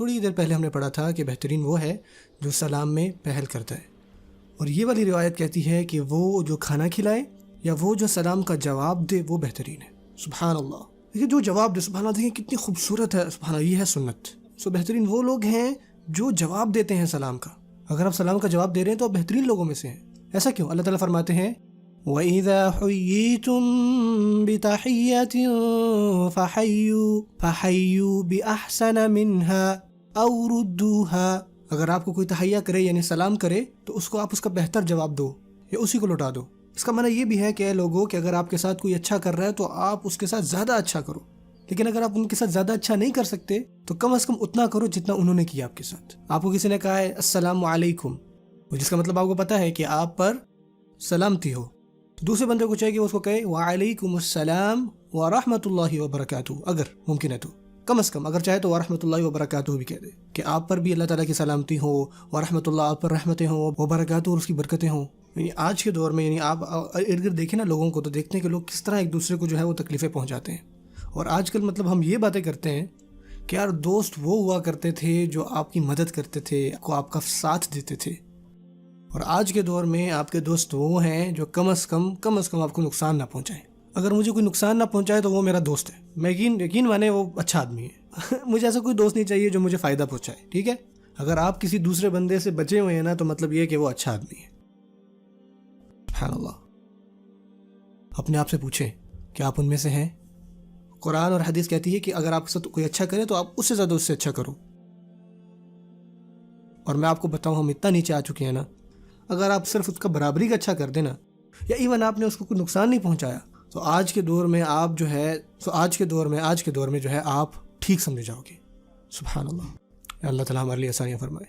تھوڑی دیر پہلے ہم نے پڑھا تھا کہ بہترین وہ ہے جو سلام میں پہل کرتا ہے، اور یہ والی روایت کہتی ہے کہ وہ جو کھانا کھلائے یا وہ جو سلام کا جواب دے وہ بہترین ہے۔ سبحان اللہ، دیکھیے جو جواب دے، سبحان اللہ، دیکھیے کتنی خوبصورت ہے، سبحان اللہ، یہ ہے سنت۔ بہترین وہ لوگ ہیں جو جواب دیتے ہیں سلام کا۔ اگر آپ سلام کا جواب دے رہے ہیں تو آپ بہترین لوگوں میں سے ہیں۔ ایسا کیوں؟ اللہ تعالیٰ فرماتے ہیں وَإِذَا حُيِّيتُم بِتَحِيَّةٍ فَحَيُّوا بِأَحْسَنَ مِنْهَا أَوْ رُدُّوهَا، اگر آپ کو کوئی تحیہ کرے یعنی سلام کرے تو اس کو آپ اس کا بہتر جواب دو یا اسی کو لوٹا دو۔ اس کا معنی یہ بھی ہے کہ اے لوگوں کہ اگر آپ کے ساتھ کوئی اچھا کر رہا ہے تو آپ اس کے ساتھ زیادہ اچھا کرو، لیکن اگر آپ ان کے ساتھ زیادہ اچھا نہیں کر سکتے تو کم از کم اتنا کرو جتنا انہوں نے کیا آپ کے ساتھ۔ آپ کو کسی نے کہا ہے السلام علیکم، جس کا مطلب آپ کو پتا ہے کہ آپ پر سلامتی ہو، تو دوسرے بندے کو چاہیے کہ اس کو کہے وعلیکم السلام ورحمۃ اللہ وبرکاتہ، اگر ممکن ہے تو کم از کم، اگر چاہے تو ورحمۃ اللہ وبرکاتہ بھی کہہ دے کہ آپ پر بھی اللہ تعالیٰ کی سلامتی ہو، ورحمۃ اللہ آپ پر رحمتیں ہوں، وبرکاتہ اور اس کی برکتیں ہوں۔ یعنی آج کے دور میں یعنی آپ ارد گرد دیکھیں نا لوگوں کو، تو دیکھتے ہیں کہ لوگ کس طرح ایک دوسرے کو جو ہے وہ تکلیفیں پہنچاتے ہیں۔ اور آج کل مطلب ہم یہ باتیں کرتے ہیں کہ یار دوست وہ ہوا کرتے تھے جو آپ کی مدد کرتے تھے، کو آپ کا ساتھ دیتے تھے، اور آج کے دور میں آپ کے دوست وہ ہیں جو کم از کم آپ کو نقصان نہ پہنچائیں۔ اگر مجھے کوئی نقصان نہ پہنچائے تو وہ میرا دوست ہے، میں یقین مانے وہ اچھا آدمی ہے۔ مجھے ایسا کوئی دوست نہیں چاہیے جو مجھے فائدہ پہنچائے، ٹھیک ہے؟ اگر آپ کسی دوسرے بندے سے بچے ہوئے ہیں نا تو مطلب یہ کہ وہ اچھا آدمی ہے۔ سبحان اللہ، اپنے آپ سے پوچھیں کہ آپ ان میں سے ہیں۔ قرآن اور حدیث کہتی ہے کہ اگر آپ کے ساتھ کوئی اچھا کرے تو آپ اس سے زیادہ اس سے اچھا کرو۔ اور میں آپ کو بتاؤں ہم اتنا نیچے آ چکے ہیں نا، اگر آپ صرف اس کا برابری کا اچھا کر دینا یا ایون آپ نے اس کو کوئی نقصان نہیں پہنچایا تو آج کے دور میں آپ جو ہے آج کے دور میں جو ہے آپ ٹھیک سمجھے جاؤ گے۔ سبحان اللہ، اللہ تعالیٰ ہمارے لیے آسانیاں فرمائے۔